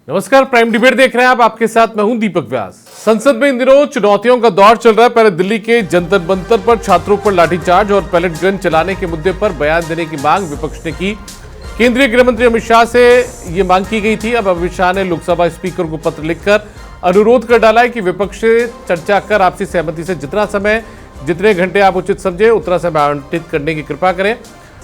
नमस्कार, prime debate देख रहे हैं आप। आपके साथ मैं हूं दीपक व्यास। संसद में इन दिनों चुनौतियों का दौर चल रहा है। पहले दिल्ली के जंतर मंतर पर छात्रों पर लाठीचार्ज और पैलेट गन चलाने के मुद्दे पर बयान देने की मांग विपक्ष ने की। केंद्रीय गृह मंत्री अमित शाह से ये मांग की गई थी। अब अमित शाह ने लोकसभा स्पीकर को पत्र लिखकर अनुरोध कर डाला है कि विपक्ष से चर्चा कर आपसी सहमति से जितने घंटे आप उचित समझे उतना समय आवंटित करने की कृपा करें।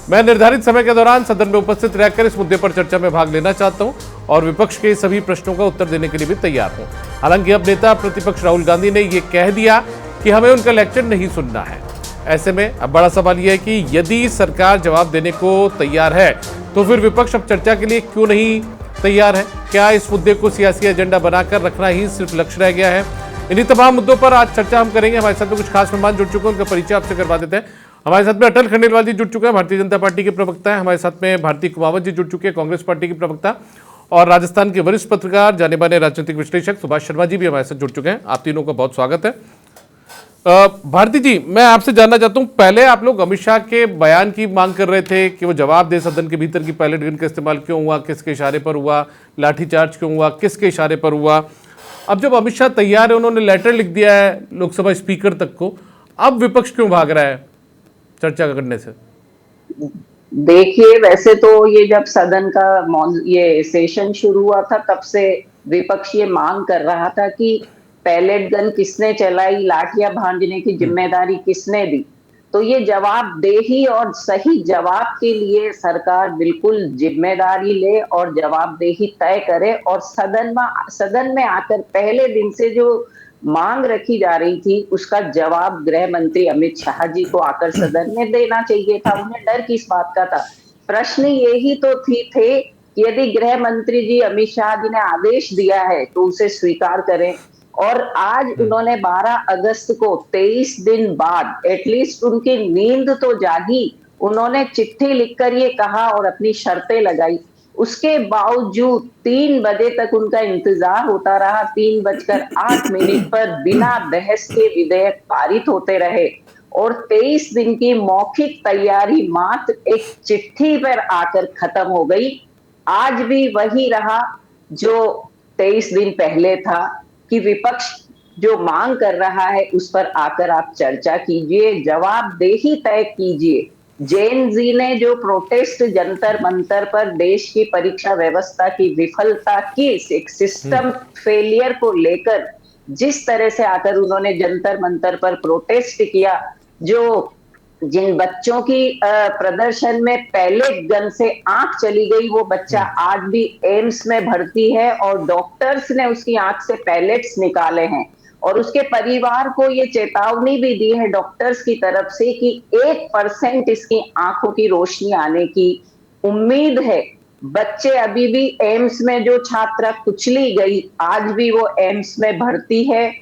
मैं निर्धारित समय के दौरान सदन में उपस्थित रहकर इस मुद्दे पर चर्चा में भाग लेना चाहता हूं और विपक्ष के सभी प्रश्नों का उत्तर देने के लिए भी तैयार हूं। हालांकि अब नेता प्रतिपक्ष राहुल गांधी ने यह कह दिया कि हमें उनका लेक्चर नहीं सुनना है। ऐसे में अब बड़ा सवाल यह है कि यदि सरकार जवाब देने को तैयार है तो फिर विपक्ष अब चर्चा के लिए क्यों नहीं तैयार है? क्या इस मुद्दे को सियासी एजेंडा बनाकर रखना ही सिर्फ लक्ष्य रह गया है? इन्हीं तमाम मुद्दों पर आज चर्चा हम करेंगे। हमारे साथ में कुछ खास मेहमान जुड़ चुके हैं, उनका परिचय आपसे करवा देते हैं। हमारे साथ में अटल खंडेलवाल जी जुड़ चुके हैं, भारतीय जनता पार्टी के प्रवक्ता है। हमारे साथ में भारती कुमावत जी जुड़ चुके हैं, कांग्रेस पार्टी के प्रवक्ता। और राजस्थान के वरिष्ठ पत्रकार जाने माने राजनीतिक विश्लेषक सुभाष शर्मा जी भी हमारे साथ जुड़ चुके हैं। आप तीनों का बहुत स्वागत है। भारती जी, मैं आपसे जानना चाहता हूं, पहले आप लोग अमित शाह के बयान की मांग कर रहे थे कि वो जवाब दे सदन के भीतर की पैलेट गन का इस्तेमाल क्यों हुआ, किसके इशारे पर हुआ, लाठीचार्ज क्यों हुआ, किसके इशारे पर हुआ। अब जब अमित शाह तैयार है, उन्होंने लेटर लिख दिया है लोकसभा स्पीकर तक को, अब विपक्ष क्यों भाग रहा है चर्चा करने से? देखिए, वैसे तो ये जब सदन का ये सेशन शुरू हुआ था तब से विपक्ष ये मांग कर रहा था कि पैलेट गन किसने चलाई, लाठियां भांजने की जिम्मेदारी किसने दी। तो ये जवाबदेही और सही जवाब के लिए सरकार बिल्कुल जिम्मेदारी ले और जवाबदेही तय करे और सदन में आकर पहले दिन से जो मांग रखी जा रही थी उसका जवाब गृह मंत्री अमित शाह जी को आकर सदन में देना चाहिए था। उन्हें डर किस बात का था? प्रश्न यही तो थे कि यदि गृह मंत्री जी अमित शाह जी ने आदेश दिया है तो उसे स्वीकार करें। और आज उन्होंने 12 अगस्त को 23 दिन बाद एटलीस्ट उनकी नींद तो जागी, उन्होंने चिट्ठी लिखकर ये कहा और अपनी शर्तें लगाई। उसके बावजूद 3 बजे तक उनका इंतजार होता रहा। 3:08 पर बिना बहस के विधेयक पारित होते रहे और 23 दिन की मौखिक तैयारी मात्र एक चिट्ठी पर आकर खत्म हो गई। आज भी वही रहा जो 23 दिन पहले था कि विपक्ष जो मांग कर रहा है उस पर आकर आप चर्चा कीजिए, जवाबदेही तय कीजिए। जेन जी ने जो प्रोटेस्ट जंतर मंतर पर देश की परीक्षा व्यवस्था की विफलता की, एक सिस्टम फेलियर को लेकर जिस तरह से आकर उन्होंने जंतर मंतर पर प्रोटेस्ट किया, जो जिन बच्चों की प्रदर्शन में पैलेट गन से आंख चली गई, वो बच्चा आज भी एम्स में भर्ती है और डॉक्टर्स ने उसकी आंख से पैलेट्स निकाले हैं और उसके परिवार को ये चेतावनी भी दी है डॉक्टर्स की तरफ से कि 1% इसकी आंखों की रोशनी आने की उम्मीद है। बच्चे अभी भी एम्स में, जो छात्रा कुचली गई आज भी वो एम्स में भर्ती है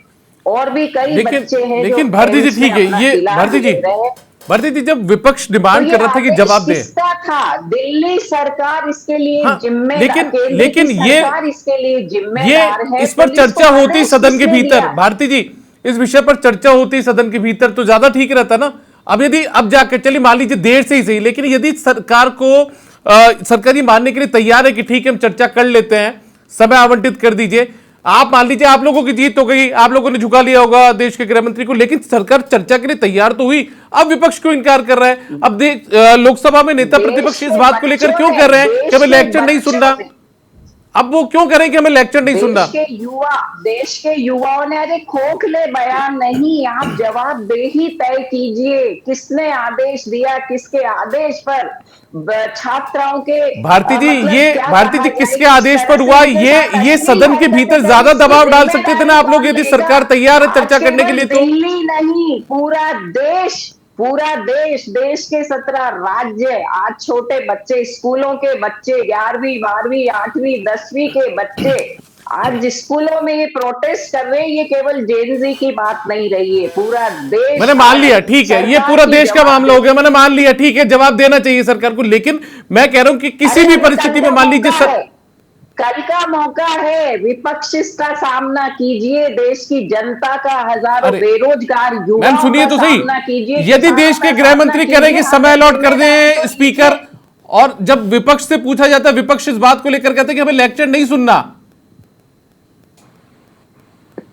और भी कई बच्चे हैं। लेकिन भारती जी, ठीक है, ये भारती जी जब विपक्ष डिमांड कर रहा था कि जवाब दे, था दिल्ली सरकार इसके लिए जिम्मेदार, लेकिन इसके लिए जिम्मेदार है। इस पर चर्चा होती सदन के भीतर, भारती जी इस विषय पर चर्चा होती सदन के भीतर तो ज्यादा ठीक रहता ना। अब जाकर चलिए मान लीजिए देर से ही सही, लेकिन यदि सरकार ये मानने के लिए तैयार है कि ठीक है हम चर्चा कर लेते हैं, समय आवंटित कर दीजिए, आप मान लीजिए आप लोगों की जीत हो गई, आप लोगों ने झुका लिया होगा देश के गृह मंत्री को, लेकिन सरकार चर्चा के लिए तैयार तो हुई। अब विपक्ष क्यों इनकार कर रहा है? अब लोकसभा में नेता प्रतिपक्ष इस बात को लेकर क्यों कह रहे हैं कि हमें लेक्चर नहीं सुनना? अब वो क्यों कह रहे हैं कि हमें लेक्चर नहीं सुनना? देश के युवाओं ने, अरे खोखले बयान नहीं, आप जवाबदेही तय कीजिए। किसने आदेश दिया, किसके आदेश पर छात्राओं के? भारती जी किसके आदेश पर हुआ? ये सदन के भीतर ज्यादा दबाव डाल सकते थे ना आप लोग, यदि सरकार तैयार है चर्चा करने के लिए तो। दिल्ली नहीं, पूरा देश के 17 राज्य, आज छोटे बच्चे, स्कूलों के बच्चे, 11वीं 12वीं 8वीं 10वीं के बच्चे आज स्कूलों में ये प्रोटेस्ट कर रहे हैं। ये केवल जेनजी की बात नहीं रही है, पूरा देश। मैंने मान लिया, ठीक है, ये पूरा देश का मामला हो गया, मैंने मान लिया, ठीक है, जवाब देना चाहिए सरकार को। लेकिन मैं कह रहा हूं कि किसी भी परिस्थिति में मान लीजिए कल का मौका है, विपक्ष इसका सामना कीजिए। देश की जनता का, हजारों बेरोजगार युवाओं सुनिए तो सही, यदि देश के गृह मंत्री कह रहे हैं कि समय अलॉट कर दें स्पीकर, और जब विपक्ष से पूछा जाता है, विपक्ष इस बात को लेकर कहते हैं कि हमें लेक्चर नहीं सुनना,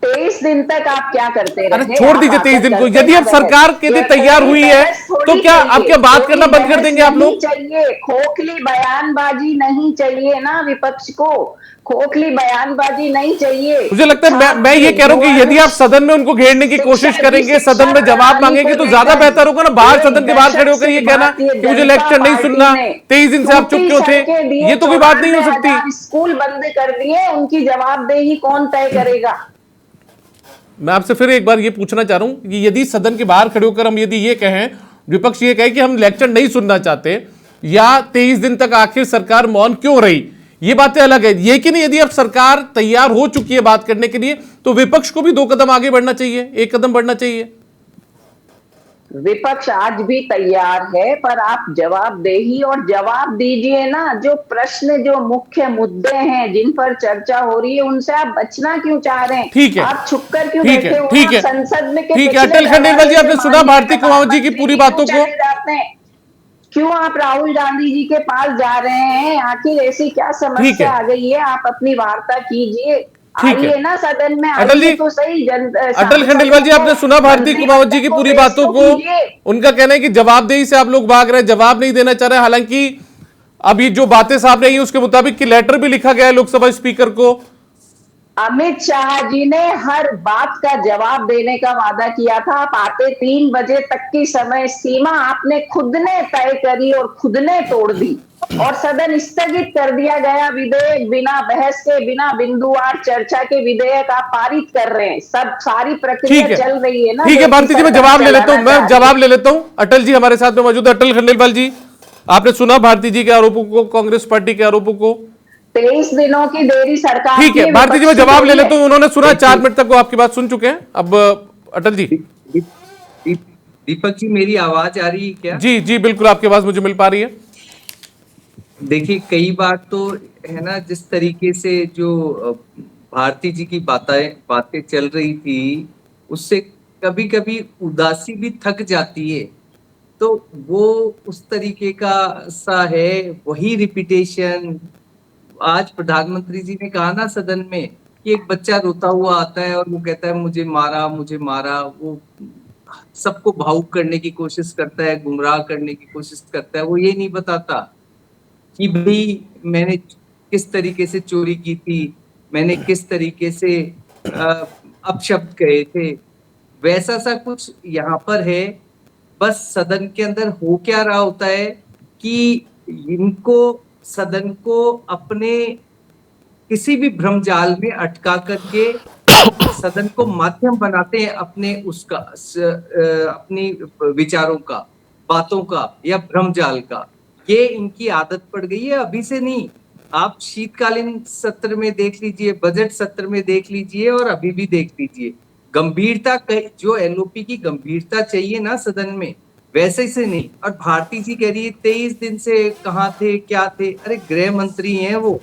23 दिन तक आप क्या करते अरे रहे? छोड़ आप दीजिए 23 आकर दिन को, करते यदि ना अब बहस। सरकार के लिए ये तैयार कोई हुई है बहस तो थोड़ी क्या आप क्या चाहिए, बात कोई करना बंद कर बहस देंगे आप नहीं लोग? चाहिए, खोखली बयानबाजी नहीं चाहिए ना विपक्ष को, खोखली बयानबाजी नहीं चाहिए। मुझे लगता है मैं छात्र, ये कह रहा हूं कि युवा, यदि आप सदन में उनको घेरने की कोशिश शिक्षा जी, करेंगे, सदन शिक्षा में जवाब प्रणाली मांगेंगे पर तो ज्यादा बेटा बेहतर होगा ना, बाहर एक सदन के बाहर खड़े दशक होकर से ये कहना भारतीय कि मुझे जनता लेक्चर नहीं पार्टी सुनना, ने 23 दिन से आप चुप टूटी क्यों थे, सड़कें दिए, ये तो कोई बात नहीं हो सकती। 94,000 स्कूल बंद कर दिए, उनकी जवाबदेही कौन तय करेगा? मैं आपसे फिर एक बार ये पूछना चाह रहा हूं कि यदि सदन के बाहर खड़े होकर हम यदि ये कहें, विपक्ष ये कहे कि हम लेक्चर नहीं सुनना चाहते, या 23 दिन तक आखिर सरकार मौन क्यों रही, ये बातें अलग है। ये कि नहीं, यदि अब सरकार तैयार हो चुकी है बात करने के लिए, तो विपक्ष को भी 2 कदम आगे बढ़ना चाहिए, 1 कदम बढ़ना चाहिए। विपक्ष आज भी तैयार है, पर आप जवाबदेही और जवाब दीजिए ना। जो प्रश्न, जो मुख्य मुद्दे हैं जिन पर चर्चा हो रही है, उनसे आप बचना क्यों चाह रहे हैं? ठीक है, आप छुपकर क्यों ठीक है, बैठे हुए हैं? ठीक आप है, संसद में के ठीक है। पिछले अटल खंडेलवाल जी, दरवाजे से आपने सुना माननीय भारती कुमार जी की प्रधानमंत्री पूरी जी क्यों बातों को? चले जाते हैं? क्यों आप राहुल गांधी जी के पास जा रहे हैं? आखिर ऐसी क्या ठीक है, समस्या आ गई है? आप अपनी वार्ता कीजिए, ठीक है। आइए ना सदन में, अटल आइए जी, तो सही। अटल खंडेलवाल सांसदों जी, को, आपने सुना भारती कुमार जी मंत्रिमंडल की को पूरी पेश बातों तो को? कीजिए। उनका कहना है कि जवाबदेही से आप लोग भाग रहे हैं, जवाब नहीं देना चाह रहे हैं। हालांकि अभी जो बातें सामने आई उसके मुताबिक कि लेटर भी लिखा गया है लोकसभा स्पीकर को। अमित शाह जी ने हर बात का जवाब देने का वादा किया था। आप आते 3 बजे तक की समय सीमा आपने खुद ने तय करी और खुद ने तोड़ दी, और सदन स्थगित कर दिया गया। विधेयक बिना बहस के, बिना बिंदुवार चर्चा के विधेयक आप पारित कर रहे हैं। सब सारी प्रक्रिया ठीक है, चल रही है ना, ठीक है जो कि भारती जी, मैं सरकार जवाब ले लेता हूं, चलाना मैं चाह रही जवाब है। ले लेता हूं। अटल जी हमारे साथ में मौजूद है। अटल खंडेलवाल जी, आपने सुना भारती जी के आरोपों को, कांग्रेस पार्टी के आरोपों को? 23 दिनों की देरी सरकार ठीक की है है, भारती जी, विपक्ष मैं की जवाब ले थोड़ी है। लेता हूं। उन्होंने सुना, 4 देखिए मिनट तक वो आपकी बात सुन चुके हैं। अब अटल जी। दीप- दीप- दीप- दीपक जी, मेरी आवाज आ रही है क्या? जी जी, बिल्कुल आपकी आवाज मुझे मिल पा रही है। देखिए, कई बार तो है ना, जिस तरीके से जो भारती जी की बातें बातें चल रही थी, उससे कभी कभी उदासी भी थक जाती है। तो वो उस तरीके का सा है, वही रिपीटेशन। आज प्रधानमंत्री जी ने कहा ना सदन में कि एक बच्चा रोता हुआ आता है और वो कहता है मुझे मारा, मुझे मारा। वो सबको भावुक करने की कोशिश करता है, गुमराह करने की कोशिश करता है। वो ये नहीं बताता कि भाई मैंने किस तरीके से चोरी की थी, मैंने किस तरीके से अपशब्द कहे थे। वैसा सा कुछ यहाँ पर है। बस सदन के अंदर हो क्या रहा होता है कि इनको, सदन को अपने किसी भी भ्रमजाल में अटका करके सदन को माध्यम बनाते हैं अपने उसका अपनी विचारों का, बातों का या भ्रमजाल का। ये इनकी आदत पड़ गई है, अभी से नहीं। आप शीतकालीन सत्र में देख लीजिए, बजट सत्र में देख लीजिए, और अभी भी देख लीजिए। गंभीरता, जो एलओपी की गंभीरता चाहिए ना सदन में, वैसे से नहीं। और भारती जी कह रही है 23 दिन से कहाँ थे, क्या थे? अरे गृह मंत्री हैं वो,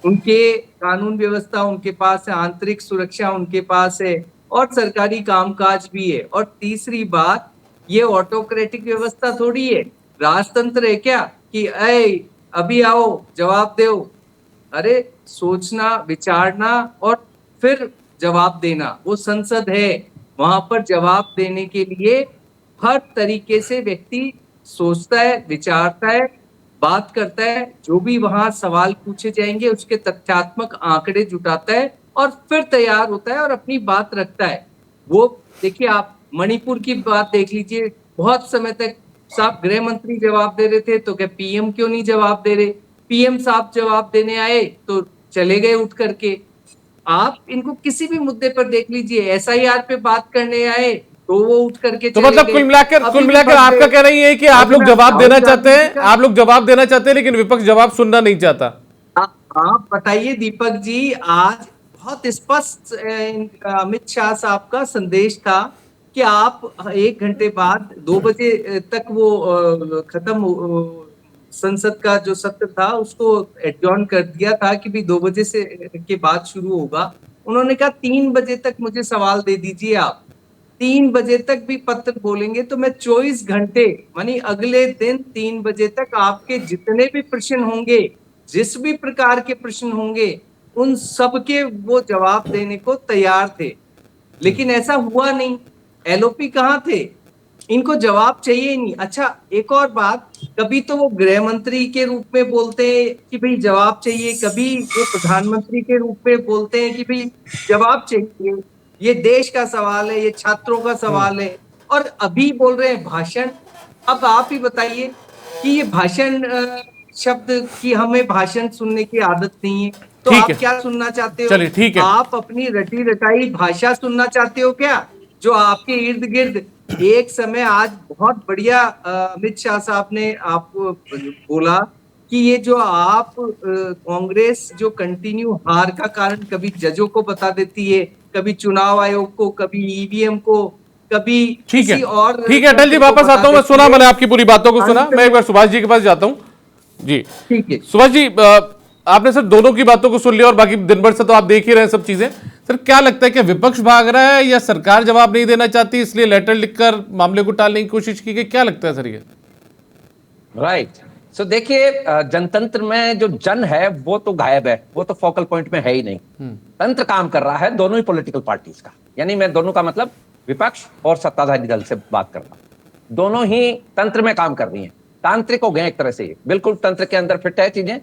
उनके कानून व्यवस्था उनके पास है, आंतरिक सुरक्षा उनके पास है, और सरकारी कामकाज भी है। और तीसरी बात, ये ऑटोक्रेटिक व्यवस्था थोड़ी है, राजतंत्र है क्या कि अभी आओ जवाब दो? अरे सोचना, विचारना और फिर जवाब देना, वो संसद है। वहां पर जवाब देने के लिए हर तरीके से व्यक्ति सोचता है, विचारता है, बात करता है। जो भी वहां सवाल पूछे जाएंगे उसके तथ्यात्मक आंकड़े जुटाता है और फिर तैयार होता है और अपनी बात रखता है। वो देखिए, आप मणिपुर की बात देख लीजिए। बहुत समय तक साहब गृह मंत्री जवाब दे रहे थे, तो क्या पीएम क्यों नहीं जवाब दे रहे? पीएम साहब जवाब देने आए तो चले गए उठ करके। आप इनको किसी भी मुद्दे पर देख लीजिए, एसआईआर पे बात करने आए तो वो उठ करके तो चले मतलब गए। कुल अभी भी मिलाकर फंस आपका गए। कहना ये है कि आप लोग अगर जवाब राहुल देना चाहते गांधी जी हैं, का, आप लोग जवाब देना चाहते हैं, लेकिन विपक्ष जवाब सुनना नहीं चाहता। आप बताइए दीपक जी, आज बहुत स्पष्ट अमित शाह साहब का संदेश था कि आप 1 घंटे बाद 2 बजे तक वो खत्म, संसद का जो सत्र था उसको एडजॉर्न कर दिया था कि भी 2 बजे से के बाद शुरू होगा। उन्होंने कहा 3 बजे तक मुझे सवाल दे दीजिए। आप 3 बजे तक भी पत्र बोलेंगे तो मैं 24 घंटे, मानी अगले दिन 3 बजे तक आपके जितने भी प्रश्न होंगे, जिस भी प्रकार के प्रश्न होंगे, उन सब के वो जवाब देने को तैयार थे। लेकिन ऐसा हुआ नहीं। एलओपी कहाँ थे? इनको जवाब चाहिए ही नहीं। अच्छा, एक और बात, कभी तो वो गृह मंत्री के रूप में बोलते हैं कि भाई जवाब चाहिए, कभी वो प्रधानमंत्री के रूप में बोलते हैं कि भाई जवाब चाहिए, ये देश का सवाल है, ये छात्रों का सवाल है, और अभी बोल रहे हैं भाषण। अब आप ही बताइए कि ये भाषण शब्द की हमें भाषण सुनने की आदत नहीं है, तो ठीक आप है, क्या सुनना चाहते हो? चलिए ठीक है। आप अपनी रटी रटाई भाषा सुनना चाहते हो क्या, जो आपके इर्द गिर्द एक समय, आज बहुत बढ़िया अमित शाह साहब ने आपको बोला कि ये जो आप कांग्रेस जो कंटिन्यू हार का कारण कभी जजों को बता देती है, कभी चुनाव आयोग को, कभी ईवीएम को, कभी ठीक है, किसी और ठीक है अटल जी, को वापस बता आता हूं। मैं देती सुना, है। मैंने आपकी पूरी बातों को सुना। अंत मैं एक बार सुभाष जी के पास जाता हूं। जी ठीक है। सुभाष जी, आपने सर दोनों की बातों को सुन लिया और बाकी दिन भर से तो आप देख ही रहे हैं सब चीजें। सर क्या लगता है कि विपक्ष भाग रहा है या सरकार जवाब नहीं देना चाहती इसलिए लेटर लिखकर मामले को टालने की कोशिश की गई? क्या लगता है सर ये? राइट। सो देखिए, जनतंत्र में जो जन है वो तो गायब है, वो तो फोकल पॉइंट में है ही नहीं। तंत्र काम कर रहा है दोनों ही पॉलिटिकल पार्टीज का, यानी मैं दोनों का मतलब विपक्ष और सत्ताधारी दल से बात कर रहा हूं। दोनों ही तंत्र में काम कर रही हैं, तांत्रिक हो गए एक तरह से, बिल्कुल तंत्र के अंदर फिट है चीजें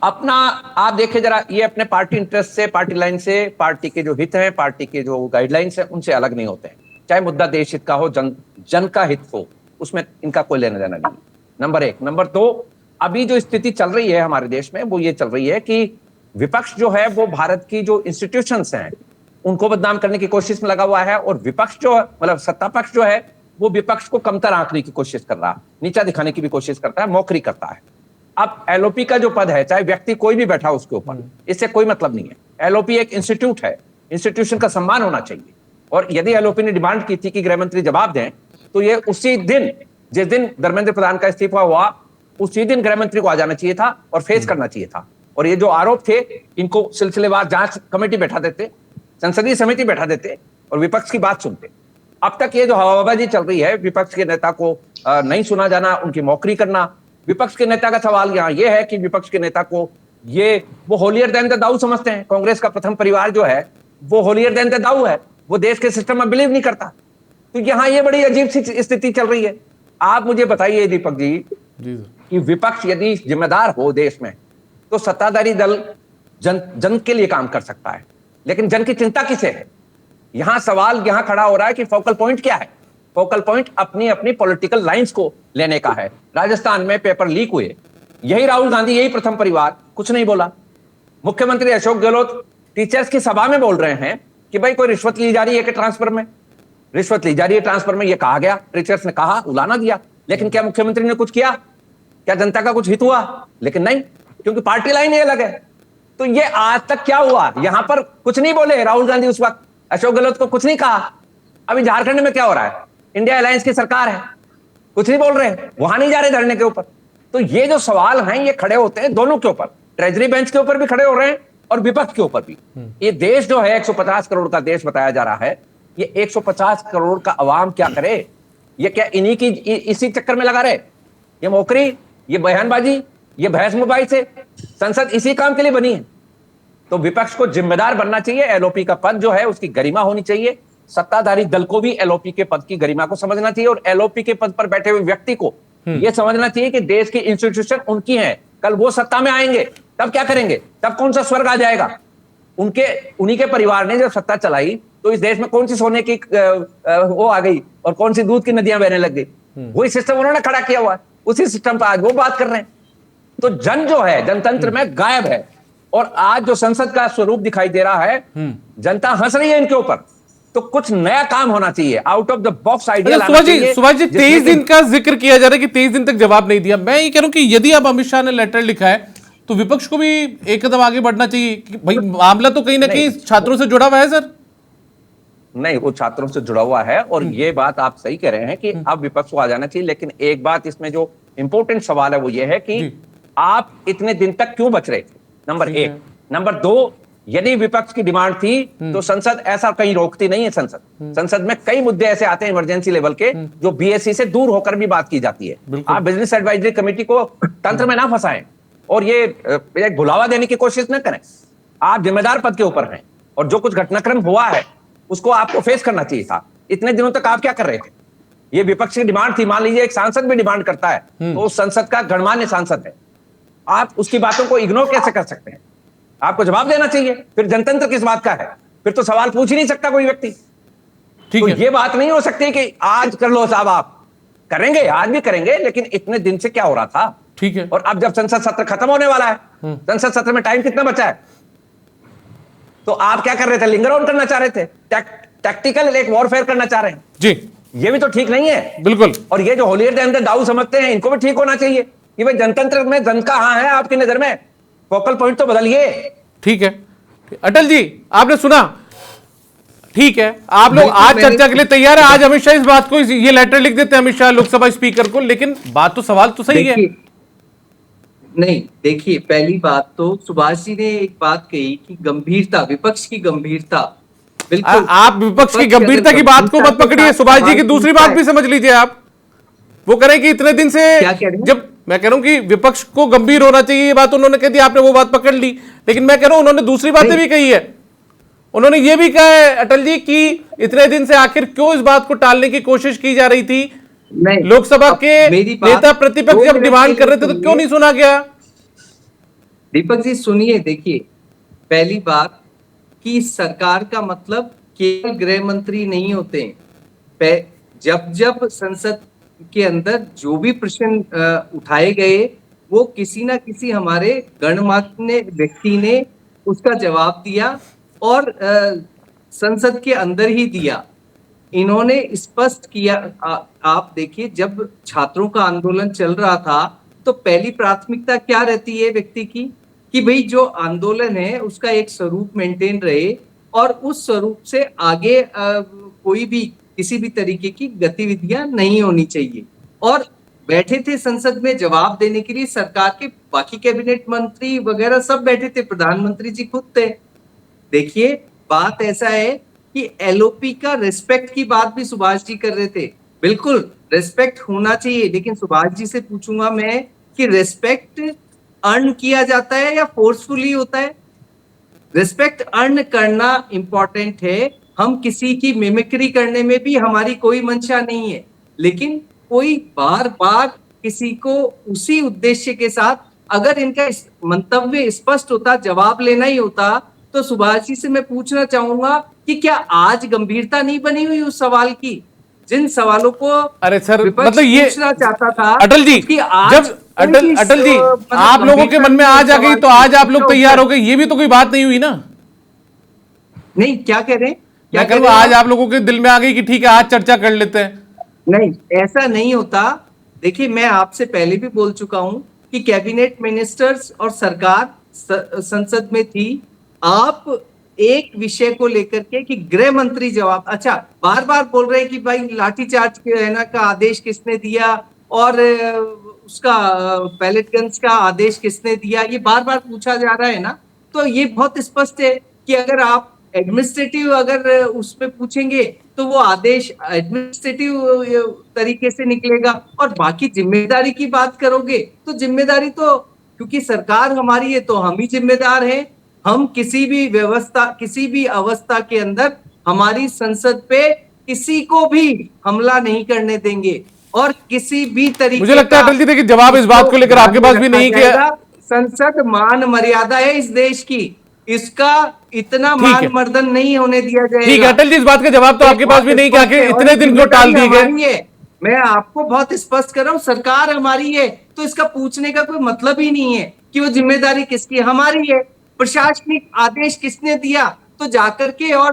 अपना। आप देखिए जरा, ये अपने पार्टी इंटरेस्ट से, पार्टी लाइन से, पार्टी के जो हित हैं, पार्टी के जो गाइडलाइंस हैं, उनसे अलग नहीं होते हैं। चाहे मुद्दा देश हित का हो, जन का हित हो, उसमें इनका कोई लेना देना नहीं। नंबर एक। नंबर दो, अभी जो स्थिति चल रही है हमारे देश में वो ये चल रही है कि विपक्ष जो है वो भारत की जो इंस्टीट्यूशंस हैं उनको बदनाम करने की कोशिश में लगा हुआ है, और विपक्ष जो मतलब सत्ता पक्ष जो है वो विपक्ष को कमतर आंकने की कोशिश कर रहा है, नीचा दिखाने की भी कोशिश करता है, मौखरी करता है। अब एलओपी का जो पद है, चाहे व्यक्ति कोई भी बैठा उसके ऊपर, इससे कोई मतलब नहीं है। एलओपी एक इंस्टीट्यूट है, इंस्टीट्यूशन का सम्मान होना चाहिए। और यदि एलओपी ने डिमांड की थी कि गृह मंत्री जवाब दें, तो ये उसी दिन, जिस दिन धर्मेंद्र प्रधान का इस्तीफा हुआ, उसी दिन गृह मंत्री को आ जाना चाहिए था और फेस करना चाहिए था। और ये जो आरोप थे, इनको सिलसिलेवार जांच कमेटी बैठा देते, संसदीय समिति बैठा देते और विपक्ष की बात सुनते। अब तक ये जो हवाबाजी चल रही है, विपक्ष के नेता को नहीं सुना जाना, उनकी मौखरी करना। विपक्ष के नेता का सवाल यहाँ ये है कि विपक्ष के नेता को वो होलियर देन द दाऊ समझते हैं। कांग्रेस का प्रथम परिवार जो है वो होलियर देन द दाऊ है, वो देश के सिस्टम में बिलीव नहीं करता। तो यहाँ ये बड़ी अजीब सी स्थिति चल रही है। आप मुझे बताइए दीपक जी कि विपक्ष यदि जिम्मेदार हो देश में, तो सत्ताधारी दल जन के लिए काम कर सकता है, लेकिन जन की चिंता किसे है? यहां सवाल यहां खड़ा हो रहा है कि फोकल पॉइंट क्या है? फोकल पॉइंट अपनी अपनी पॉलिटिकल लाइंस को लेने का है। राजस्थान में पेपर लीक हुए, यही राहुल गांधी, यही प्रथम परिवार कुछ नहीं बोला। मुख्यमंत्री अशोक गहलोत टीचर्स की सभा में बोल रहे हैं कि भाई कोई रिश्वत ली जा रही है कि ट्रांसफर में, रिश्वत ली जा रही है ट्रांसफर में, ये कहा गया। टीचर्स ने कहा, उलाना दिया, लेकिन क्या मुख्यमंत्री ने कुछ किया? क्या जनता का कुछ हित हुआ? लेकिन नहीं, क्योंकि पार्टी लाइन ही अलग है। तो ये आज तक क्या हुआ? यहां पर कुछ नहीं बोले राहुल गांधी उस वक्त, अशोक गहलोत को कुछ नहीं कहा। अभी झारखंड में क्या हो रहा है? इंडिया अलायंस की सरकार है, कुछ नहीं बोल रहे, वहां नहीं जा रहे धरने के ऊपर। तो ये जो सवाल हैं ये खड़े होते हैं दोनों के ऊपर, ट्रेजरी बेंच के ऊपर भी खड़े हो रहे हैं और विपक्ष के ऊपर भी। ये देश जो है 150 करोड़ का देश बताया जा रहा है, ये 150 करोड़ का अवाम क्या करे? ये क्या इन्हीं की इसी चक्कर में लगा रहे? ये मौकरी, ये बयानबाजी, ये बहस मुबाई से संसद इसी काम के लिए बनी है। तो विपक्ष को जिम्मेदार बनना चाहिए। एलओपी का पद जो है उसकी गरिमा होनी चाहिए। सत्ताधारी दल को भी एलओपी के पद की गरिमा को समझना चाहिए, और एलओपी के पद पर बैठे हुए व्यक्ति को यह समझना चाहिए कि देश की इंस्टीट्यूशन उनकी है। कल वो सत्ता में आएंगे तब क्या करेंगे? तब कौन सा स्वर्ग आ जाएगा? उन्हीं के परिवार ने जब सत्ता चलाई तो इस देश में कौन सी सोने की वो आ गई और कौन सी दूध की नदियां बहने लग गई? वही सिस्टम उन्होंने खड़ा किया हुआ है, उसी सिस्टम पर आज वो बात कर रहे हैं। तो जन जो है जनतंत्र में गायब है, और आज जो संसद का स्वरूप दिखाई दे रहा है, जनता हंस रही है इनके ऊपर। तो कुछ नया काम होना चाहिए, out of the box idea लाना चाहिए। सुभाष जी 23 दिन का जिक्र किया जा रहा है कि 23 दिन तक जवाब नहीं दिया। मैं ये कह रहा हूं कि यदि अब अमित शाह ने लेटर लिखा है तो विपक्ष को भी एक कदम आगे बढ़ना चाहिए कि भाई मामला तो कहीं ना कहीं छात्रों से जुड़ा हुआ है सर। नहीं, वो छात्रों से जुड़ा हुआ है, और ये बात आप सही कह रहे हैं कि अब विपक्ष को आ जाना चाहिए। लेकिन एक बात इसमें जो इंपॉर्टेंट सवाल है वो ये है कि आप इतने दिन तक क्यों बच रहे थे? नंबर एक। नंबर दो, यदि विपक्ष की डिमांड थी तो संसद ऐसा कहीं रोकती नहीं है। संसद में कई मुद्दे ऐसे आते हैं इमरजेंसी लेवल के जो बीएससी से दूर होकर भी बात की जाती है। आप बिजनेस एडवाइजरी कमेटी को तंत्र में ना फंसाएं और ये एक भुलावा देने की कोशिश न करें। आप जिम्मेदार पद के ऊपर हैं, और जो कुछ घटनाक्रम हुआ है उसको आपको फेस करना चाहिए था। इतने दिनों तक आप क्या कर रहे थे? ये विपक्ष की डिमांड थी। मान लीजिए एक सांसद भी डिमांड करता है तो उस संसद का गणमान्य सांसद है, आप उसकी बातों को इग्नोर कैसे कर सकते हैं? आपको जवाब देना चाहिए। फिर जनतंत्र किस बात का है? फिर तो सवाल पूछ ही नहीं सकता कोई व्यक्ति। ठीक तो है, ये बात नहीं हो सकती कि आज कर लो साहब, आप करेंगे, आज भी करेंगे, लेकिन इतने दिन से क्या हो रहा था? ठीक है। और अब जब संसद सत्र खत्म होने वाला है, संसद सत्र में टाइम कितना बचा है, तो आप क्या कर रहे थे? लिंगर ऑन करना चाह रहे थे, टैक्टिकल एक वॉरफेयर करना चाह रहे हैं जी, ये भी तो ठीक नहीं है। बिल्कुल। और ये जो होलियर देन द दाऊ समझते हैं, इनको भी ठीक होना चाहिए कि भाई जनतंत्र में जन कहां है आपकी नजर में, फोकल पॉइंट तो बदलिए। ठीक है, अटल जी आपने सुना, ठीक है, आप लोग बिल्कुल, आज मैंने- चर्चा के लिए तैयार है। आज अमित शाह इस बात को, ये लेटर लिख देते हैं अमित शाह लोकसभा स्पीकर को, लेकिन बात तो, सवाल तो सही है। देखिए, नहीं देखिए, पहली बात तो सुभाष जी ने एक बात कही कि गंभीरता, विपक्ष की गंभीरता, बिल्कुल आप विपक्ष की गंभीरता की बात को मत पकड़िए, सुभाष जी की दूसरी बात भी समझ लीजिए आप। वो कह रहे हैं कि इतने दिन से, क्या कह रहे हैं? जब मैं कह रहा हूं कि विपक्ष को गंभीर होना चाहिए, ये बात उन्होंने कह दी, आपने वो बात पकड़ ली, लेकिन मैं कह रहा हूं उन्होंने दूसरी बातें भी कही है। उन्होंने ये भी कहा है अटल जी कि इतने दिन से आखिर क्यों इस बात को टालने की कोशिश की जा रही थी? नहीं, लोकसभा अब के मेरी बात नेता प्रतिपक्ष 2 जब मिनट डिमांड के कर रहे लिए थे तो क्यों नहीं सुना गया? दीपक जी सुनिए, देखिए, पहली बात कि सरकार का मतलब केवल गृह मंत्री नहीं होते हैं। जब जब संसद के अंदर जो भी प्रश्न उठाए गए, वो किसी ना किसी हमारे गणमान्य व्यक्ति ने उसका जवाब दिया और संसद के अंदर ही दिया। इन्होंने स्पष्ट किया, आप देखिए, जब छात्रों का आंदोलन चल रहा था तो पहली प्राथमिकता क्या रहती है व्यक्ति की, कि भाई जो आंदोलन है उसका एक स्वरूप मेंटेन रहे और उस स्वरूप से आगे कोई भी किसी भी तरीके की गतिविधियां नहीं होनी चाहिए। और बैठे थे संसद में जवाब देने के लिए सरकार के बाकी कैबिनेट मंत्री वगैरह सब बैठे थे, प्रधानमंत्री जी खुद थे। देखिए, बात ऐसा है कि एलओपी का रिस्पेक्ट की बात भी सुभाष जी कर रहे थे। बिल्कुल रिस्पेक्ट होना चाहिए, लेकिन सुभाष जी से पूछूंगा मैं कि रिस्पेक्ट अर्न किया जाता है या फोर्सफुली होता है? रिस्पेक्ट अर्न करना इंपॉर्टेंट है। हम किसी की मिमिक्री करने में भी हमारी कोई मंशा नहीं है, लेकिन कोई बार बार किसी को उसी उद्देश्य के साथ, अगर इनका मंतव्य स्पष्ट होता, जवाब लेना ही होता, तो सुभाष जी से मैं पूछना चाहूंगा कि क्या आज गंभीरता नहीं बनी हुई उस सवाल की, जिन सवालों को अरे सर, विपक्ष मतलब ये पूछना चाहता था? अटल जी, कि आज जब अटल जी मतलब आप लोगों के मन में आज आ गई तो आज आप लोग गंभीरता तैयार हो गए, ये भी तो कोई बात नहीं हुई ना। नहीं, क्या कह रहे हैं? क्या मैं कह कहूँ रहे हैं आज आप लोगों के दिल में आ गई कि ठीक है आज चर्चा कर लेते हैं। नहीं, ऐसा नहीं होता। देखिए, मैं आपसे पहले भी बोल चुका हूं कि कैबिनेट मिनिस्टर्स और सरकार संसद में थी। आप एक विषय को लेकर के कि गृह मंत्री जवाब, अच्छा बार बार बोल रहे हैं कि भाई लाठीचार्ज है ना का आदेश किसने दिया और उसका पैलेट गन्स का आदेश किसने दिया, ये बार बार पूछा जा रहा है ना। तो ये बहुत स्पष्ट है कि अगर आप एडमिनिस्ट्रेटिव अगर उस पे पूछेंगे तो वो आदेश एडमिनिस्ट्रेटिव तरीके से निकलेगा, और बाकी जिम्मेदारी की बात करोगे तो जिम्मेदारी तो क्योंकि सरकार हमारी है तो हम ही जिम्मेदार हैं। हम किसी भी व्यवस्था, किसी भी अवस्था के अंदर हमारी संसद पे किसी को भी हमला नहीं करने देंगे और किसी भी तरीके मुझे लगता है अटल जी देखिए जवाब इस बात को लेकर आपके पास भी नहीं किया। संसद मान मर्यादा है इस देश की, इसका इतना ठीक है। मान मर्दन नहीं होने दिया जाएगा। ठीक है अटल जी, इस बात का जवाब तो आपके पास भी नहीं किया कि इतने दिन क्यों टाल दिए गए। मैं आपको बहुत स्पष्ट कर रहा हूँ, सरकार हमारी है तो इसका पूछने का कोई मतलब ही नहीं है कि वो जिम्मेदारी किसकी है, हमारी है। प्रशासनिक आदेश किसने दिया, तो जाकर के और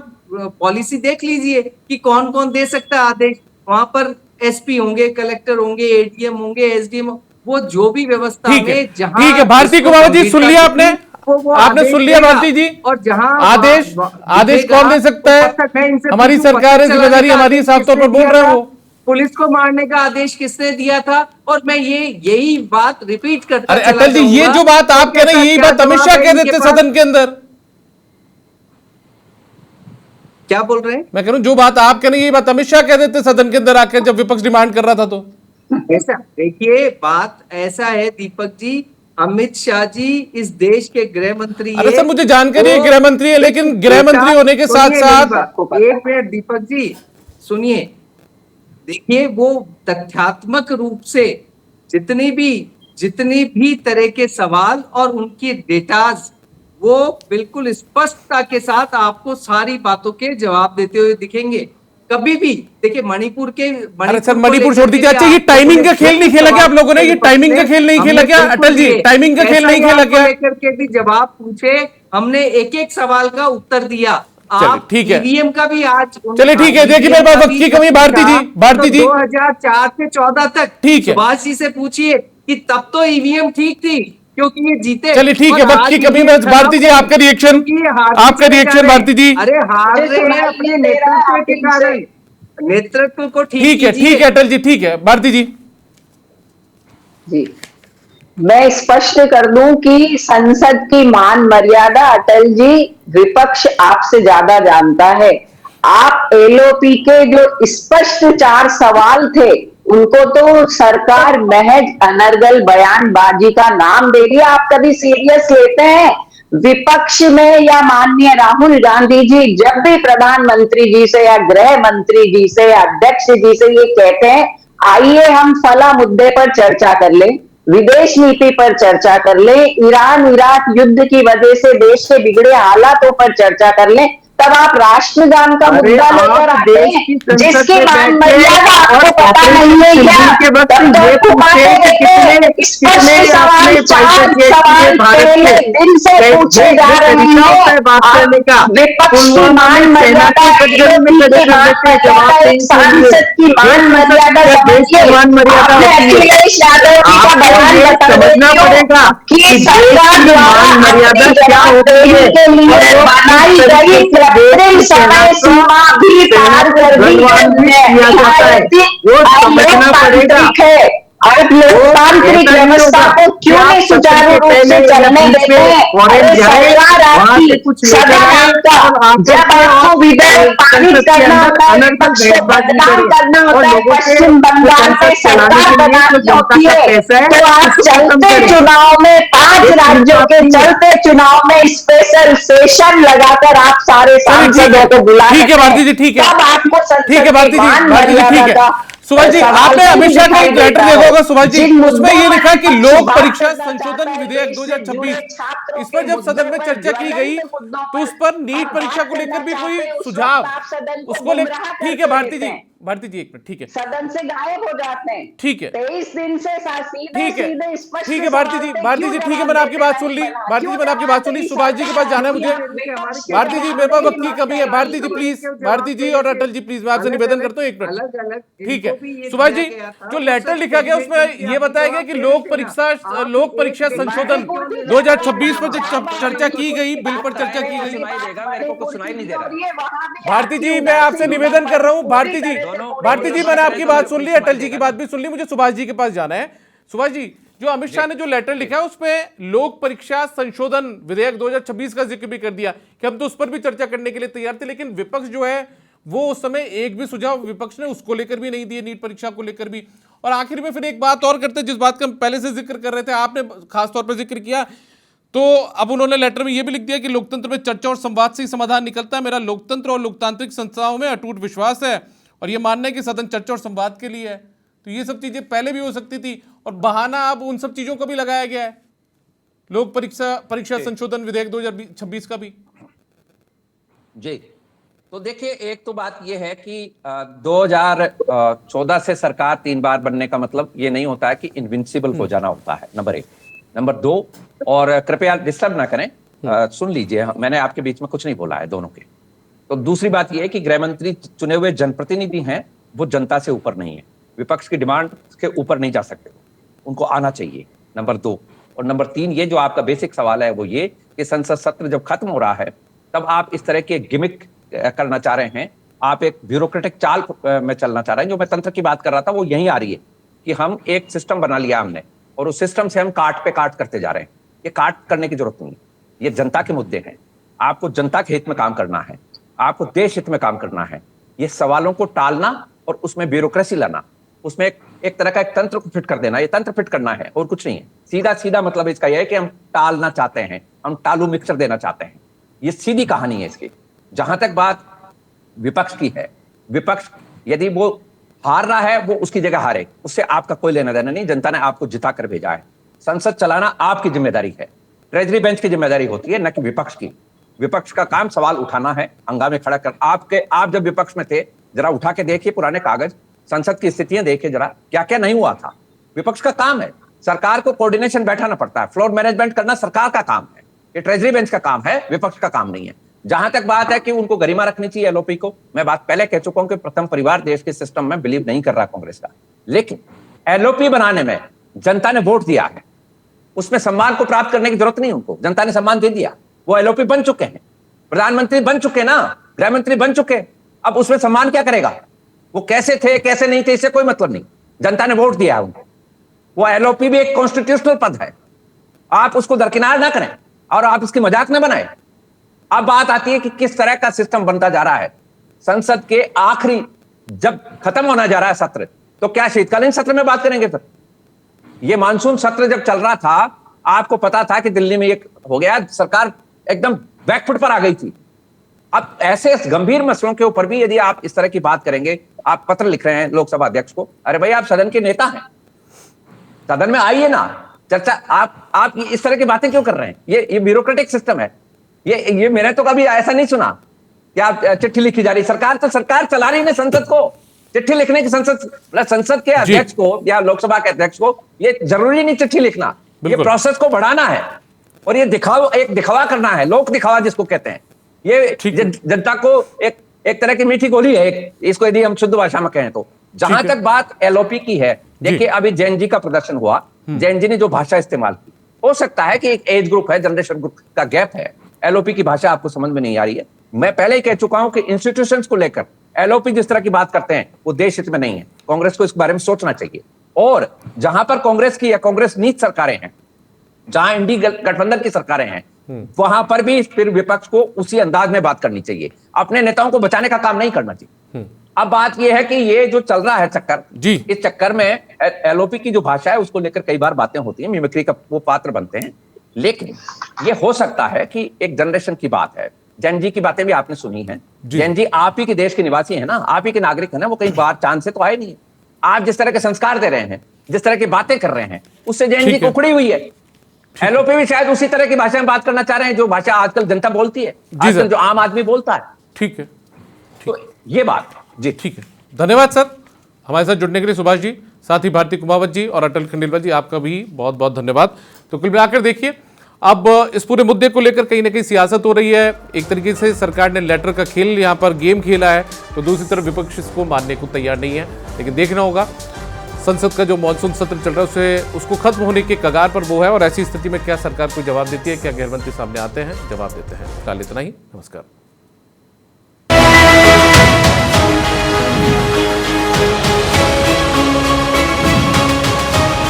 पॉलिसी देख लीजिए कि कौन कौन दे सकता है आदेश। वहां पर एसपी होंगे, कलेक्टर होंगे, एडीएम होंगे, एसडीएम, वो जो भी व्यवस्था में जहां, ठीक है भारती कुमार जी सुन लिया आपने, आपने सुन लिया भारती जी। और जहां आदेश कौन दे सकता है? हमारी सरकार है, जिम्मेदारी हमारी, साफ तौर पर बोल रहे हैं वो। पुलिस को मारने का आदेश किसने दिया था? और मैं यही बात रिपीट करता अरे अटल जी, ये जो बात आप कह रहे हैं यही बात अमित शाह कह देते सदन के अंदर। क्या बोल रहे हैं? मैं कह रहा हूं जो बात आप कह रहे हैं यही बात अमित शाह कह देते सदन के अंदर आकर जब विपक्ष डिमांड कर रहा था तो। ऐसा देखिए, बात ऐसा है दीपक जी अमित शाह जी इस देश के गृह मंत्री अरे है। सर मुझे जानकारी है गृह मंत्री है, लेकिन गृह मंत्री होने के साथ सुनिए मेरी साथ बात, एक मिनट दीपक जी सुनिए। देखिए वो तथ्यात्मक रूप से जितनी भी तरह के सवाल और उनके डेटाज वो बिल्कुल स्पष्टता के साथ आपको सारी बातों के जवाब देते हुए दिखेंगे। कभी भी देखिए मणिपुर के अरे सर मणिपुर छोड़ दीजिए। अच्छा ये टाइमिंग का खेल नहीं खेला क्या आप लोगों ने? ये टाइमिंग का खेल नहीं खेला क्या अटल जी? टाइमिंग का खेल नहीं खेला क्या? लेकर के भी जवाब पूछे, हमने एक एक सवाल का उत्तर दिया। आप ठीक है, ईवीएम का भी आज चलिए ठीक है। देखिए मेरे पास वक्त की कमी। भारती जी, भारती जी 2004 से 14 तक ठीक है, सुभाष जी से पूछिए कि तब तो ईवीएम ठीक थी क्योंकि ये जीते। चलिए ठीक है, वक्त की कमी में भारती जी आपका रिएक्शन, आपका रिएक्शन भारती जी। अरे हार रहे हैं अपने नेतृत्व के कारण, नेतृत्व को ठीक है अटल जी, ठीक है भारती जी। जी मैं स्पष्ट कर दूं कि संसद की मान मर्यादा अटल जी विपक्ष आपसे ज्यादा जानता है। आप एलओपी के जो स्पष्ट 4 सवाल थे उनको तो सरकार महज अनर्गल बयानबाजी का नाम दे दिया। आप कभी सीरियस लेते हैं? विपक्ष में या माननीय राहुल गांधी जी जब भी प्रधानमंत्री जी से या गृह मंत्री जी से या अध्यक्ष जी से ये कहते हैं आइए हम फला मुद्दे पर चर्चा कर लें, विदेश नीति पर चर्चा कर लें, ईरान इराक युद्ध की वजह से देश के बिगड़े हालातों पर चर्चा कर लें, तब आप राष्ट्रगान का मुद्दा लेकर आते हैं जिसकी मान मर्यादा आपको पता नहीं है क्या? तब तो स्पष्ट सवाल 4 सवाल पहले दिन से पूछे जा रहे हैं। विपक्ष की मान मर्यादा सांसद की मान मर्यादा आपने अखिलेश यादव जी का बयान बताया कि सरकार द्वारा क्या के लिए बनाई गई कृत्रिम समय सीमा भी पार कर दी है। आप लोकतांत्रिक व्यवस्था को क्यों नहीं सुचारू रूप से चलने देते हैं? सरकार आपकी सदा आपका जब आपको विधेयक पारित करना होता है, विपक्ष को बदनाम करना होता है, पश्चिम बंगाल में सरकार बनानी होती है तो आप चलते चुनाव में 5 राज्यों के चलते चुनाव में स्पेशल सेशन लगाकर आप सारे सांसदों को बुला ठीक है भारती जी, ठीक है, तब आपको ठीक है भारती जी, ठीक है। सुभाष जी आपने अमित शाह का एक लेटर देखा होगा सुभाष जी, उसमें ये लिखा कि लोक परीक्षा संशोधन विधेयक 2026 इस पर जब सदन में चर्चा की गई तो उस पर नीट परीक्षा को लेकर भी कोई सुझाव उसको लेकर। ठीक है भारती जी, भारती जी एक मिनट, ठीक है, सदन से गायब हो जाते हैं। ठीक है 23 दिन से ठीक है, ठीक है भारती जी, भारती जी ठीक है, मैंने आपकी बात सुन ली। भारती जी मैंने आपकी बात सुन ली। सुभाष जी के पास जाना है मुझे। भारती जी मेरे पास वक्त की कमी है। भारती जी प्लीज, भारती जी और अटल जी प्लीज, मैं आपसे निवेदन करता हूँ एक मिनट, ठीक है। सुभाष जी जो लेटर लिखा गया उसमें यह बताया गया कि लोक परीक्षा संशोधन 2026 पर जो चर्चा की गई, बिल पर चर्चा की गई। मेरे को कुछ सुनाई नहीं दे रहा। भारती जी मैं आपसे निवेदन कर रहा हूं, भारती जी मैंने आपकी बात सुन ली, अटल जी की बात भी सुन ली, मुझे सुभाष जी के पास जाना है। सुभाष जी जो अमित शाह ने जो लेटर लिखा है उसमें लोक परीक्षा संशोधन विधेयक 2026 का जिक्र भी कर दिया कि हम तो उस पर भी चर्चा करने के लिए तैयार थे, लेकिन विपक्ष जो है वो उस समय एक भी सुझाव विपक्ष ने उसको लेकर भी नहीं दिए, नीट परीक्षा को लेकर भी। और आखिर में फिर एक बात और करते जिस बात का हम पहले से जिक्र कर रहे थे, आपने खासतौर पर जिक्र किया, तो अब उन्होंने लेटर में यह भी लिख दिया कि लोकतंत्र में चर्चा और संवाद से ही समाधान निकलता है। मेरा लोकतंत्र और लोकतांत्रिक संस्थाओं में अटूट विश्वास है और यह मानना है कि सदन चर्चा और संवाद के लिए है। तो ये सब चीजें पहले भी हो सकती थी और बहाना अब उन सब चीजों का भी लगाया गया है, लोक परीक्षा संशोधन विधेयक 2026 का भी। जी तो देखिए एक तो बात यह है कि 2014 से सरकार 3 बार बनने का मतलब ये नहीं होता है कि इनविंसिबल हो जाना होता है, नंबर 1। नंबर 2, और कृपया डिस्टर्ब ना करें, सुन लीजिए, मैंने आपके बीच में कुछ नहीं बोला है दोनों के। तो दूसरी बात यह है कि गृह मंत्री चुने हुए जनप्रतिनिधि हैं, वो जनता से ऊपर नहीं है, विपक्ष की डिमांड के ऊपर नहीं जा सकते, उनको आना चाहिए, नंबर 2। और नंबर 3 ये जो आपका बेसिक सवाल है वो ये कि संसद सत्र जब खत्म हो रहा है तब आप इस तरह के गिमिक करना चाह रहे हैं, आप एक ब्यूरोक्रेटिक चाल में चलना चाह रहे हैं। जो मैं तंत्र की बात कर रहा था वो यही आ रही है कि हम एक सिस्टम बना लिया हमने और उस सिस्टम से हम काट पे काट करते जा रहे हैं। ये काट करने की जरूरत नहीं, ये जनता के मुद्दे हैं, आपको जनता के हित में काम करना है, आपको देश हित में काम करना है। ये सवालों को टालना और उसमें ब्यूरोक्रेसी लाना, उसमें एक तरह का एक तंत्र को फिट कर देना, ये तंत्र फिट करना है और कुछ नहीं है। सीधा सीधा मतलब इसका यह है कि हम टालना चाहते हैं, हम टालू मिक्सचर देना चाहते हैं। ये सीधी कहानी है इसकी। जहां तक बात विपक्ष की है, विपक्ष यदि वो हार रहा है वो उसकी जगह हारे, उससे आपका कोई लेना देना नहीं। जनता ने आपको जिता कर भेजा है। संसद चलाना आपकी जिम्मेदारी है, ट्रेजरी बेंच की जिम्मेदारी होती है, न कि विपक्ष की। विपक्ष का काम सवाल उठाना है, हंगामे खड़ा कर। आप जब विपक्ष में थे, जरा उठा के देखिए पुराने कागज, संसद की स्थितियां देखिए जरा, क्या क्या नहीं हुआ था। विपक्ष का काम है, सरकार को कोऑर्डिनेशन बैठाना पड़ता है, फ्लोर मैनेजमेंट करना सरकार का काम है, ये ट्रेजरी बेंच का काम है, विपक्ष का काम नहीं है। जहां तक बात है कि उनको गरिमा रखनी चाहिए एलओपी को, मैं बात पहले कह चुका हूं कि प्रथम परिवार देश के सिस्टम में बिलीव नहीं कर रहा कांग्रेस का, लेकिन एलओपी बनाने में जनता ने वोट दिया है, उसमें सम्मान को प्राप्त करने की जरूरत नहीं उनको, जनता ने सम्मान दे दिया। वो एलओपी बन चुके हैं, प्रधानमंत्री बन चुके ना, गृह मंत्री बन चुके, अब उसमें सम्मान क्या करेगा? वो कैसे थे कैसे नहीं थे इससे कोई मतलब नहीं, जनता ने वोट दिया है उनको। वो एलओपी भी एक कॉन्स्टिट्यूशनल पद है, आप उसको दरकिनार ना करें और आप इसकी मजाक न बनाएं। अब बात आती है कि किस तरह का सिस्टम बनता जा रहा है। संसद के आखिरी जब खत्म होना जा रहा है सत्र, तो क्या शीतकालीन सत्र में बात करेंगे? फिर ये मानसून सत्र जब चल रहा था, आपको पता था कि दिल्ली में ये हो गया, सरकार एकदम बैकफुट पर आ गई थी। अब ऐसे गंभीर मसलों के ऊपर भी यदि आप इस तरह की बात करेंगे, आप पत्र लिख रहे हैं लोकसभा अध्यक्ष को, अरे भाई आप सदन के नेता हैं, सदन में आइए ना, चर्चा। आप इस तरह की बातें क्यों कर रहे हैं? ये ब्यूरोक्रेटिक सिस्टम है। ये मैंने तो कभी ऐसा नहीं सुना कि आप चिट्ठी लिखी जा रही। सरकार चला रही है संसद को, चिट्ठी लिखने की संसद के अध्यक्ष को या लोकसभा के अध्यक्ष को ये जरूरी नहीं चिट्ठी लिखना, ये प्रोसेस को बढ़ाना है और ये दिखावा करना है, लोक दिखावा जिसको कहते हैं। ये जनता को एक तरह की मीठी गोली है, इसको यदि हम शुद्ध भाषा में कहें तो। जहां तक बात एलओपी की है, देखिए अभी जैन जी का प्रदर्शन हुआ, जैन जी ने जो भाषा इस्तेमाल की, हो सकता है कि एक एज ग्रुप है, जनरेशन ग्रुप का गैप है, एलओपी की भाषा आपको समझ में नहीं आ रही है। मैं पहले ही कह चुका हूं कि इंस्टीट्यूशंस को लेकर एलओपी जिस तरह की बात करते हैं वो देश हित में नहीं है। कांग्रेस को इस बारे में सोचना चाहिए। और जहां पर कांग्रेस की या कांग्रेस नीत सरकारें हैं, जहां इंडी गठबंधन की सरकारें हैं, वहां पर भी फिर विपक्ष को उसी अंदाज में बात करनी चाहिए, अपने नेताओं को बचाने का काम नहीं करना चाहिए। अब बात यह है कि ये जो चल रहा है चक्कर, इस चक्कर में एलओपी की जो भाषा है उसको लेकर कई बार बातें होती हैं, मिमिक्री का वो पात्र बनते हैं। लेकिन ये हो सकता है कि एक जनरेशन की बात है। जैन जी की बातें भी आपने सुनी हैं। जैन जी आप ही के देश के निवासी हैं ना, आप ही के नागरिक हैं ना, वो कहीं बाहर चांद से तो आए नहीं है। आप जिस तरह के संस्कार दे रहे हैं, जिस तरह की बातें कर रहे हैं, उससे जैन जी उखड़ी हुई है। एलओपी भी शायद उसी तरह की भाषा में बात करना चाह रहे हैं जो भाषा आजकल जनता बोलती है, आजकल जो आम आदमी बोलता है। ठीक है, तो ये बात जी। ठीक है, धन्यवाद सर हमारे साथ जुड़ने के लिए। सुभाष जी, साथ ही भारती कुमावत जी और अटल खंडेलवाल जी, आपका भी बहुत बहुत धन्यवाद। तो कुल मिलाकर देखिए, अब इस पूरे मुद्दे को लेकर कहीं ना कहीं सियासत हो रही है। एक तरीके से सरकार ने लेटर का खेल यहाँ पर गेम खेला है, तो दूसरी तरफ विपक्ष इसको मानने को तैयार नहीं है। लेकिन देखना होगा संसद का जो मानसून सत्र चल रहा है उसको खत्म होने के कगार पर वो है, और ऐसी स्थिति में क्या सरकार को जवाब देती है, क्या गृहमंत्री सामने आते हैं, जवाब देते हैं। फिलहाल इतना ही, नमस्कार।